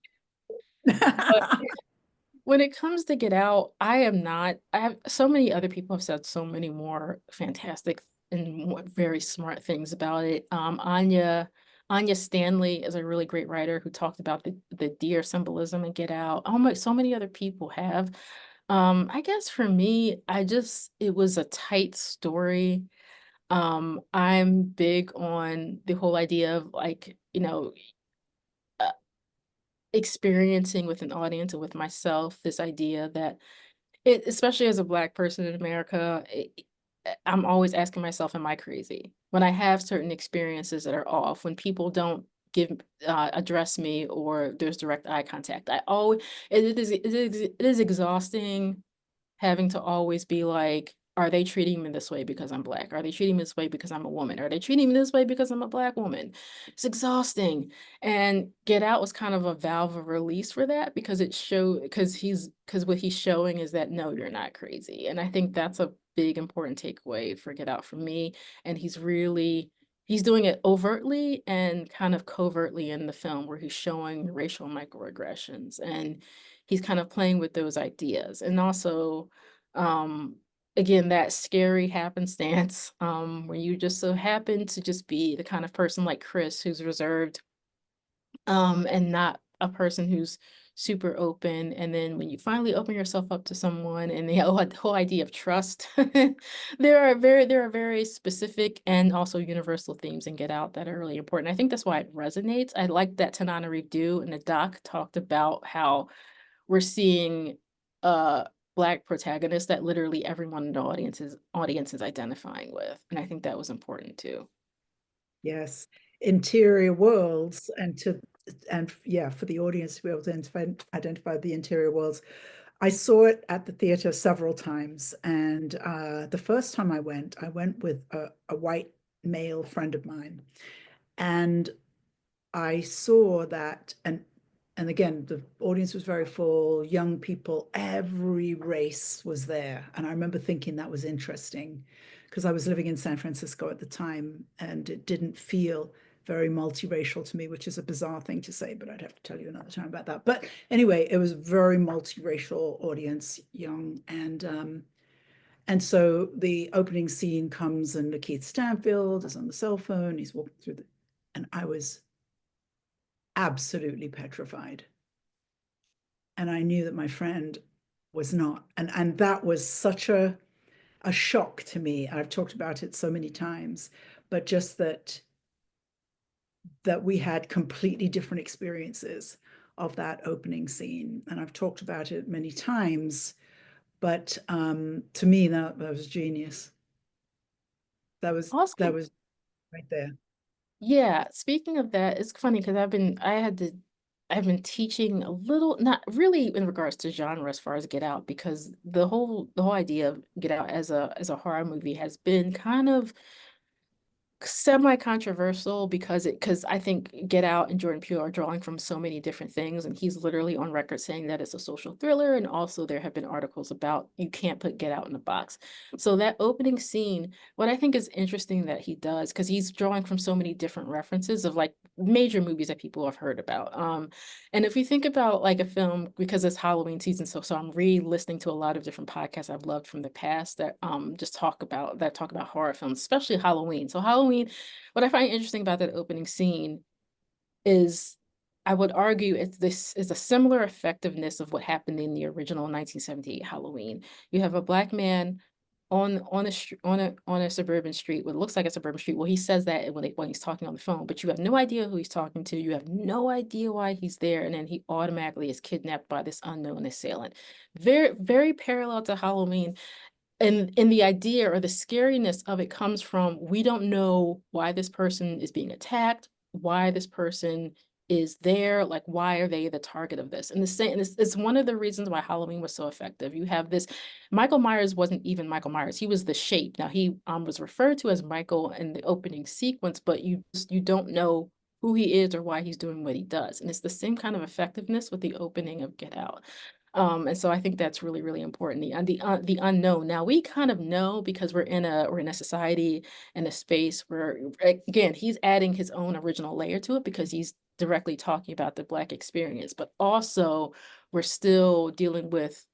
But when it comes to Get Out, I am not. I have so many other people have said so many more fantastic and more, very smart things about it. Anya Stanley is a really great writer who talked about the deer symbolism in Get Out. Almost so many other people have. I guess for me, it was a tight story. I'm big on the whole idea of like, uh, experiencing with an audience and with myself, this idea that especially as a Black person in America, I'm always asking myself, am I crazy? When I have certain experiences that are off, when people don't address me or there's direct eye contact, it is exhausting having to always be like, are they treating me this way because I'm Black? Are they treating me this way because I'm a woman? Are they treating me this way because I'm a Black woman? It's exhausting. And Get Out was kind of a valve of release for that because because what he's showing is that no, you're not crazy. And I think that's a big important takeaway for Get Out for me. And he's doing it overtly and kind of covertly in the film where he's showing racial microaggressions and he's kind of playing with those ideas. And also, um, again, that scary happenstance, where you just so happen to just be the kind of person like Chris who's reserved, and not a person who's super open. And then when you finally open yourself up to someone and the whole idea of trust, there are very specific and also universal themes in Get Out that are really important. I think that's why it resonates. I like that Tanana Review and the doc talked about how we're seeing Black protagonists that literally everyone in the audience is identifying with. And I think that was important too. Yes, interior worlds, and yeah, for the audience to be able to identify the interior worlds. I saw it at the theater several times, and the first time I went with a white male friend of mine, and I saw that, and again, the audience was very full, young people, every race was there. And I remember thinking that was interesting because I was living in San Francisco at the time and it didn't feel very multiracial to me, which is a bizarre thing to say, but I'd have to tell you another time about that. But anyway, it was very multiracial audience, young, and so the opening scene comes and Lakeith Stanfield is on the cell phone, he's walking through and I was absolutely petrified. And I knew that my friend was not. And that was such a shock to me. I've talked about it so many times, but just that we had completely different experiences of that opening scene. And I've talked about it many times But to me, that was genius. That was Also, right there. yeah, speaking of that, it's funny because I've been teaching a little, not really in regards to genre as far as Get Out, because the whole idea of Get Out as a horror movie has been kind of semi-controversial because I think Get Out and Jordan Peele are drawing from so many different things, and he's literally on record saying that it's a social thriller, and also there have been articles about you can't put Get Out in a box. So that opening scene, what I think is interesting that he does, because he's drawing from so many different references of like major movies that people have heard about. And if we think about like a film, because it's Halloween season, so I'm re-listening to a lot of different podcasts I've loved from the past that just talk about horror films, especially Halloween. So Halloween, what I find interesting about that opening scene is I would argue this is a similar effectiveness of what happened in the original 1978 Halloween. You have a Black man on a suburban street, what looks like a suburban street. Well, he says that when he's talking on the phone, but you have no idea who he's talking to. You have no idea why he's there, and then he automatically is kidnapped by this unknown assailant. Very, very parallel to Halloween. And the idea or the scariness of it comes from we don't know why this person is being attacked, why this person is there, like why are they the target of this? And the same, and it's one of the reasons why Halloween was so effective. You have this, Michael Myers wasn't even Michael Myers, he was the shape. Now he was referred to as Michael in the opening sequence, but you don't know who he is or why he's doing what he does. And it's the same kind of effectiveness with the opening of Get Out. And so I think that's really, really important. The unknown. Now we kind of know because we're in a society and a space where again he's adding his own original layer to it because he's directly talking about the Black experience, but also we're still dealing with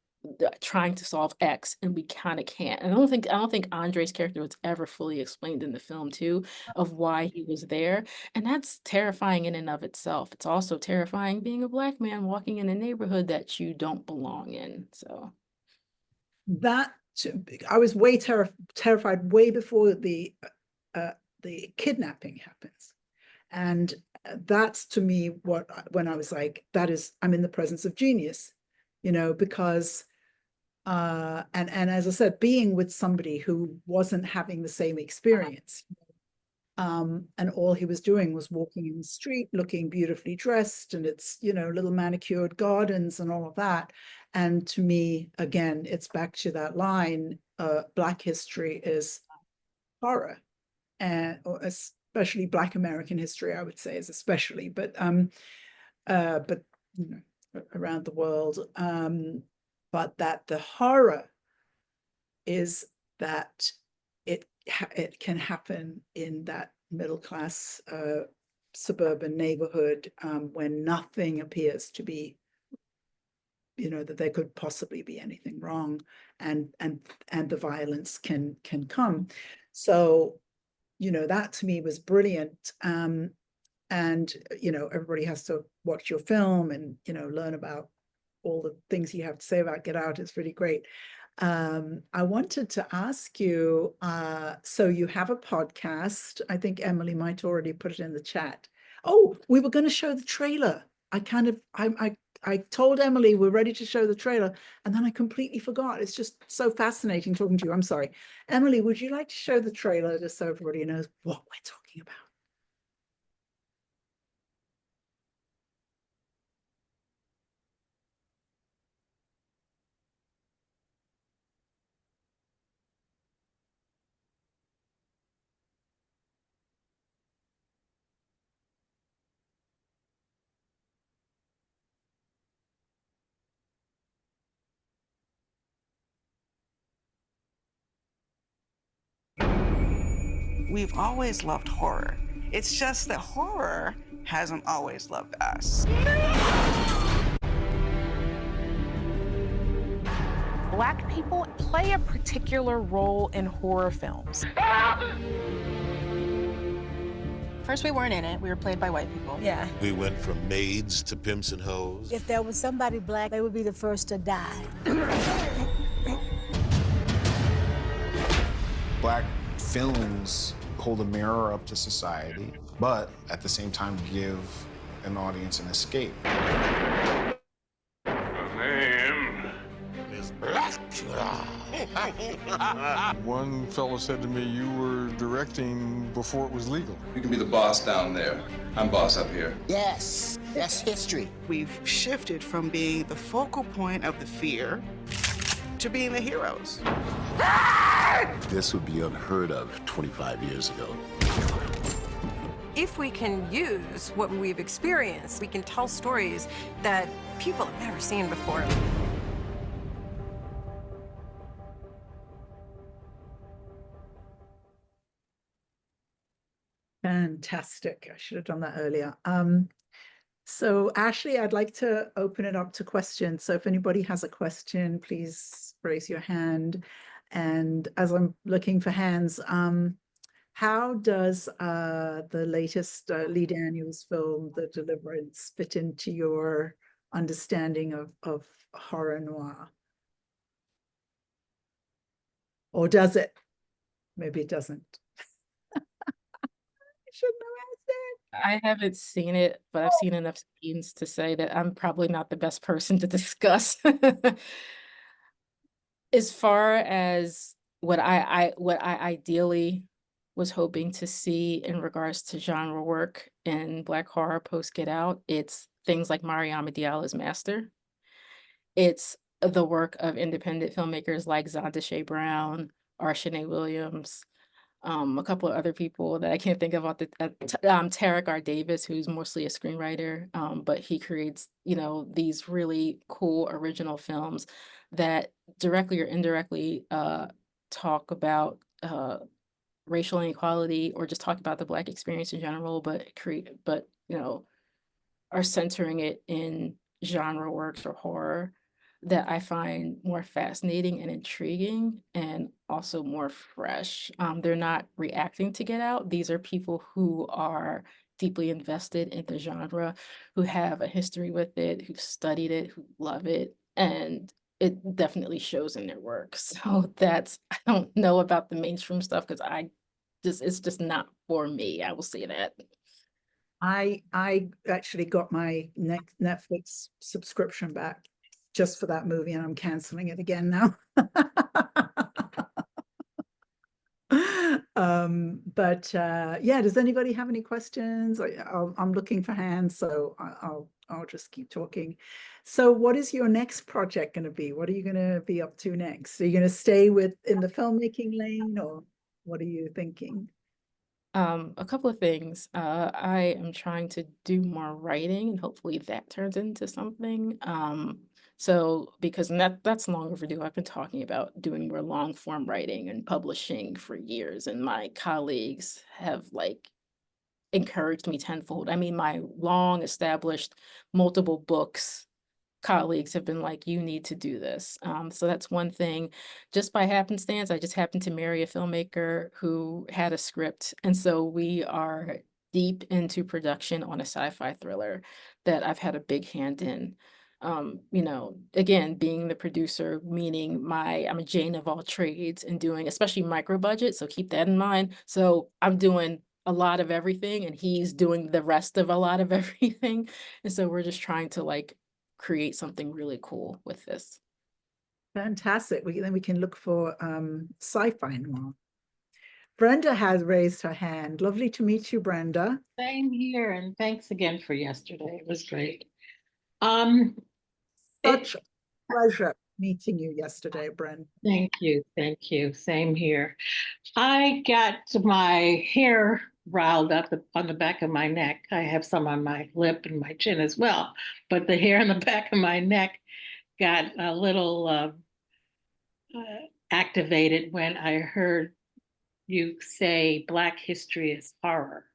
trying to solve X, and we kind of can't. And I don't think Andre's character was ever fully explained in the film too, of why he was there. And that's terrifying in and of itself. It's also terrifying being a Black man walking in a neighborhood that you don't belong in. So That I was way terrified way before the kidnapping happens. And that's to me when I was like, I'm in the presence of genius, because and as I said, being with somebody who wasn't having the same experience, and all he was doing was walking in the street, looking beautifully dressed, and it's little manicured gardens and all of that. And to me, again, it's back to that line: Black history is horror, and or especially Black American history, I would say, is especially, but around the world. But that the horror is that it can happen in that middle class suburban neighborhood when nothing appears to be, that there could possibly be anything wrong, and the violence can come. So, that to me was brilliant. And everybody has to watch your film and learn about all the things you have to say about Get Out. It's really great. I wanted to ask you, so you have a podcast. I think Emily might already put it in the chat. Oh, we were going to show the trailer. I told Emily we're ready to show the trailer, and then I completely forgot. It's just so fascinating talking to you. I'm sorry. Emily, would you like to show the trailer just so everybody knows what we're talking about? We've always loved horror. It's just that horror hasn't always loved us. Black people play a particular role in horror films. First, we weren't in it. We were played by white people. Yeah. We went from maids to pimps and hoes. If there was somebody Black, they would be the first to die. Black films hold a mirror up to society, but at the same time give an audience an escape. The name is Blackula. One fellow said to me, you were directing before it was legal. You can be the boss down there. I'm boss up here. Yes, that's history. We've shifted from being the focal point of the fear to being the heroes. This would be unheard of 25 years ago. If we can use what we've experienced, we can tell stories that people have never seen before. Fantastic. I should have done that earlier. So Ashlee, I'd like to open it up to questions. So if anybody has a question, please raise your hand. And as I'm looking for hands, how does the latest Lee Daniels film, The Deliverance, fit into your understanding of horror noir? Or does it? Maybe it doesn't. I shouldn't have asked it. I haven't seen it, but I've seen enough scenes to say that I'm probably not the best person to discuss. As far as what I ideally was hoping to see in regards to genre work in Black horror post Get Out, it's things like Mariama Diallo's Master. It's the work of independent filmmakers like Zonda Shea Brown, Ashlee Williams, a couple of other people that I can't think of off the Tarek R. Davis, who's mostly a screenwriter, but he creates, these really cool original films that directly or indirectly talk about racial inequality or just talk about the Black experience in general, but are centering it in genre works or horror that I find more fascinating and intriguing and also more fresh. They're not reacting to Get Out. These are people who are deeply invested in the genre, who have a history with it, who've studied it, who love it, and it definitely shows in their work. So I don't know about the mainstream stuff because it's just not for me. I will say that. I actually got my Netflix subscription back just for that movie, and I'm canceling it again now. Yeah, does anybody have any questions? I'm looking for hands, so I'll just keep talking. So what is your next project going to be? What are you going to be up to next? Are you going to stay in the filmmaking lane, or what are you thinking? A couple of things. I am trying to do more writing, and hopefully that turns into something. Because that's long overdue. I've been talking about doing more long form writing and publishing for years, and my colleagues have encouraged me tenfold. I mean, my long established multiple books colleagues have been like, you need to do this. So that's one thing. Just by happenstance, I just happened to marry a filmmaker who had a script. And so we are deep into production on a sci-fi thriller that I've had a big hand in. Again, being the producer, meaning I'm a Jane of all trades and doing especially micro budget. So keep that in mind. So I'm doing a lot of everything and he's doing the rest of a lot of everything. And so we're just trying to create something really cool with this. Fantastic. Then we can look for sci-fi noir. Brenda has raised her hand. Lovely to meet you, Brenda. Same here, and thanks again for yesterday. It was great. Such a pleasure meeting you yesterday, Brenda. Thank you. Same here. I got my hair riled up on the back of my neck. I have some on my lip and my chin as well, but the hair on the back of my neck got a little activated when I heard you say Black history is horror,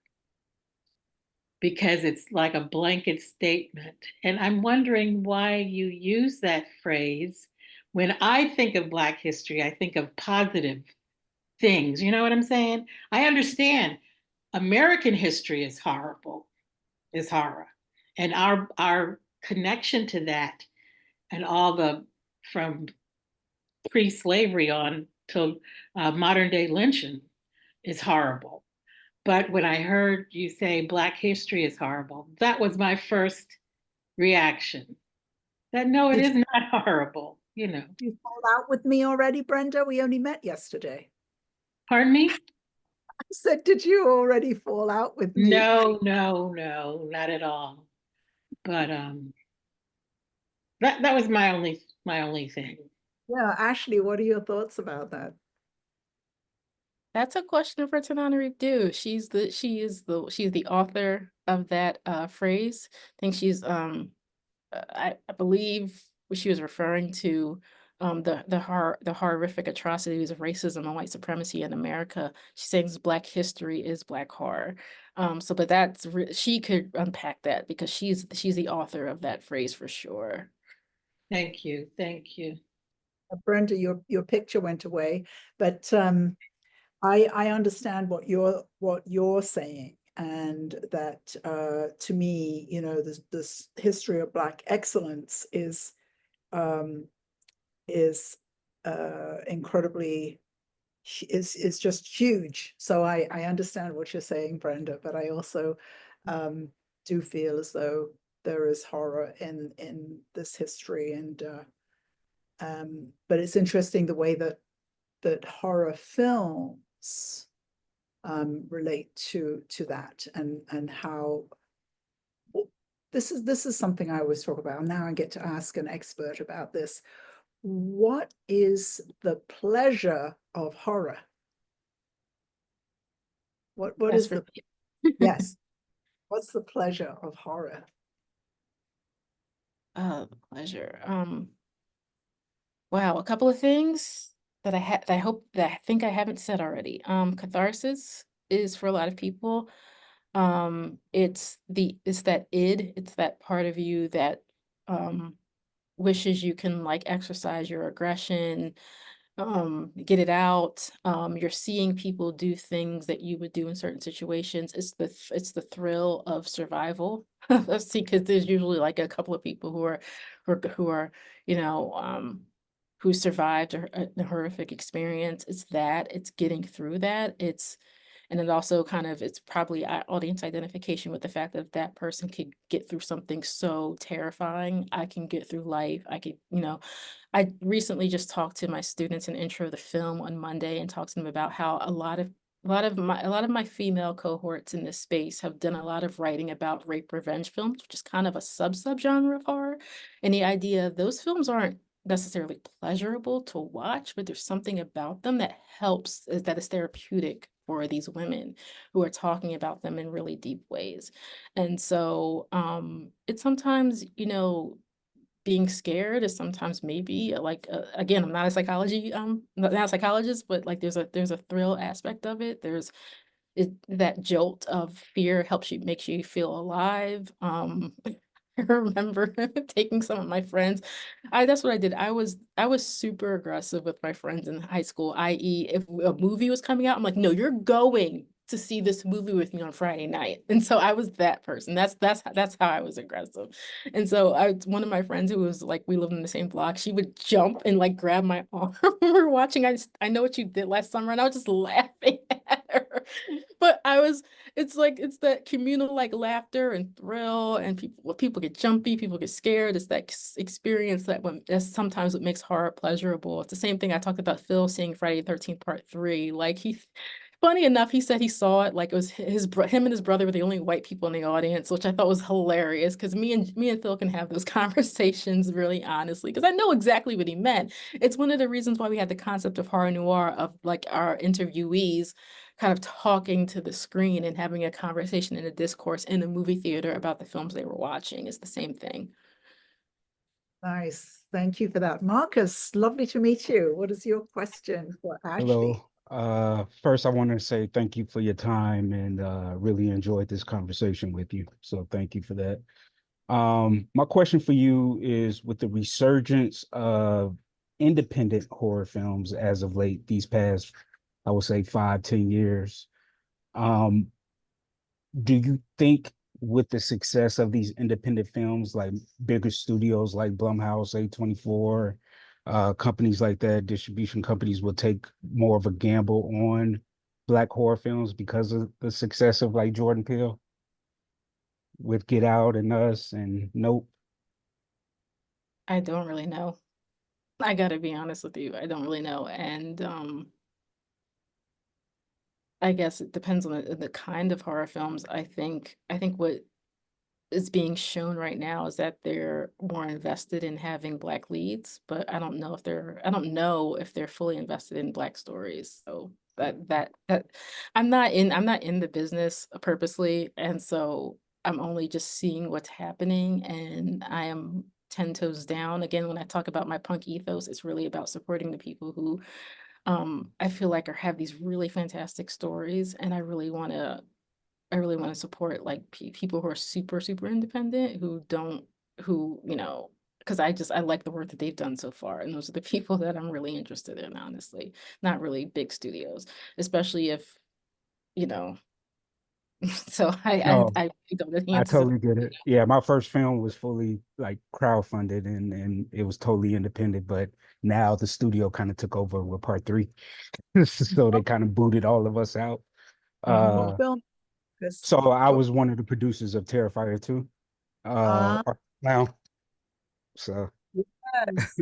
because it's like a blanket statement. And I'm wondering why you use that phrase. When I think of Black history, I think of positive things. You know what I'm saying? I understand American history is horrible, is horror. And our connection to that and all from pre-slavery on till modern day lynching is horrible. But when I heard you say Black history is horrible, that was my first reaction. That no, it is not horrible. you know. You fall out with me already, Brenda? We only met yesterday. Pardon me? I said, did you already fall out with me? No, not at all. But that was my only thing. Yeah, Ashlee, what are your thoughts about that? That's a question for Tananarive Due. She's the author of that phrase. I think she's I believe she was referring to the horrific atrocities of racism and white supremacy in America. She says Black history is Black horror. But she could unpack that because she's the author of that phrase for sure. Thank you. Brenda, your picture went away, but I understand what you're saying, and that to me, you know, this history of Black excellence is incredibly is just huge. So I understand what you're saying, Brenda, but I also do feel as though there is horror in this history, and but it's interesting the way that horror films relate to that, and how this is something I always talk about. Now I get to ask an expert about this. What is the pleasure of horror? What That's is the yes? What's the pleasure of horror? The pleasure. Wow, a couple of things that I think I haven't said already. Catharsis is for a lot of people. It's that id, it's that part of you that wishes you can like exercise your aggression, get it out. You're seeing people do things that you would do in certain situations. It's the thrill of survival. Let's see, because there's usually like a couple of people who are you know, who survived a horrific experience. It's getting through that. And it also it's probably audience identification with the fact that if that person could get through something so terrifying, I can get through life. I could, I recently just talked to my students in intro to the film on Monday and talked to them about how a lot of my female cohorts in this space have done a lot of writing about rape revenge films, which is kind of a subgenre of horror. And the idea of those films aren't necessarily pleasurable to watch, but there's something about them that that is therapeutic for these women who are talking about them in really deep ways. And so it's sometimes, being scared is sometimes maybe again, I'm not a psychologist, but like there's a thrill aspect of it. That jolt of fear makes you feel alive. I remember taking some of my friends. That's what I did. I was super aggressive with my friends in high school, i.e., if a movie was coming out, I'm like, no, you're going to see this movie with me on Friday night. And so I was that person. That's how I was aggressive. And so one of my friends who was like, we lived in the same block, she would jump and like grab my arm. We were watching I Know What You Did Last Summer, and I was just laughing at her. But it's that communal like laughter and thrill, and people get jumpy, people get scared. It's that experience that's sometimes what makes horror pleasurable. It's the same thing I talked about Phil seeing Friday the 13th Part 3. Like funny enough, he said he saw it like it was him and his brother were the only white people in the audience, which I thought was hilarious because me and Phil can have those conversations really honestly because I know exactly what he meant. It's one of the reasons why we had the concept of horror noir, of like our interviewees kind of talking to the screen and having a conversation in a discourse in a movie theater about the films they were watching. It's the same thing. Nice. Thank you for that. Marcus, lovely to meet you. What is your question for Ashlee? Hello. First, I want to say thank you for your time and really enjoyed this conversation with you. So thank you for that. My question for you is, with the resurgence of independent horror films as of late, these past, I would say 5-10 years, do you think with the success of these independent films, like bigger studios like Blumhouse, A24, companies like that, distribution companies will take more of a gamble on Black horror films because of the success of like Jordan Peele with Get Out and Us and Nope? I don't really know. I gotta be honest with you, I don't really know. And I guess it depends on the kind of horror films. I think what is being shown right now is that they're more invested in having Black leads, but I don't know if they're fully invested in Black stories. So that I'm not in the business purposely, and so I'm only just seeing what's happening, and I am 10 toes down. Again, when I talk about my punk ethos, it's really about supporting the people who I feel like have these really fantastic stories, and I really want to support like people who are super, super independent who don't, who, because I like the work that they've done so far. And those are the people that I'm really interested in, honestly, not really big studios, especially if, you know, so No, I don't know the I answers. totally get it. Yeah, my first film was fully like crowdfunded and it was totally independent, but now the studio kind of took over with part three. So they kind of booted all of us out. What Uh film? so I What? was one of the producers of Terrifier 2. Ah, Now, so yes.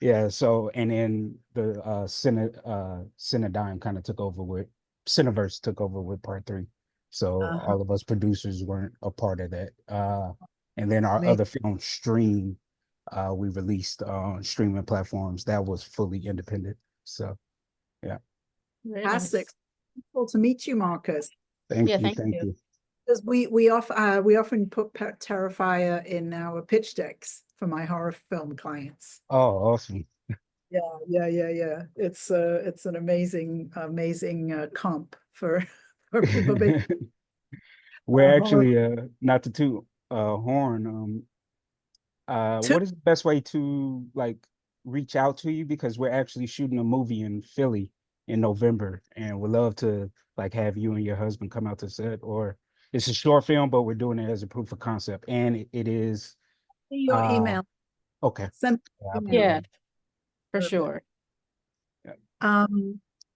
yeah, so and then the Cinedigm kind of took over with Cineverse took over with part three. So Uh-huh. all of us producers weren't a part of that. And then our Amazing. other film Stream, we released on streaming platforms that was fully independent. So yeah. Very Fantastic. nice. Cool to meet you, Marcus. Yeah, Thank thank you. you. Because we often put Terrifier in our pitch decks for my horror film clients. Oh, awesome. Yeah. It's an amazing comp for people making We're horror. actually not to toot horn. What is the best way to like reach out to you? Because we're actually shooting a movie in Philly in November, and we'd love to like have you and your husband come out to set. Or it's a short film, but we're doing it as a proof of concept, and it is Your email. okay. Send Yeah, I'll put it Yeah, right. for Perfect. sure.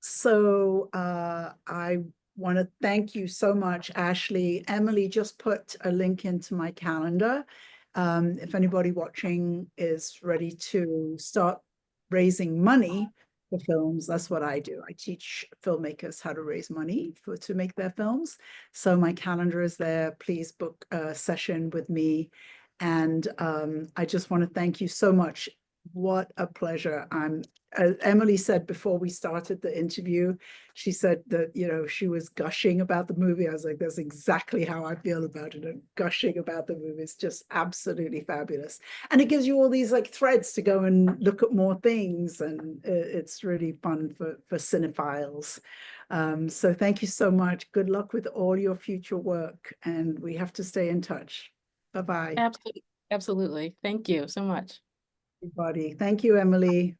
So I want to thank you so much, Ashlee. Emily just put a link into my calendar. If anybody watching is ready to start raising money for films, that's what I do. I teach filmmakers how to raise money to make their films. So my calendar is there. Please book a session with me. And I just want to thank you so much. What a pleasure. Emily said before we started the interview, she said that, she was gushing about the movie. I was like, that's exactly how I feel about it. And gushing about the movie is just absolutely fabulous. And it gives you all these like threads to go and look at more things. And it's really fun for cinephiles. So thank you so much. Good luck with all your future work. And we have to stay in touch. Bye-bye. Absolutely. Absolutely. Thank you so much. Everybody. Thank you, Emily.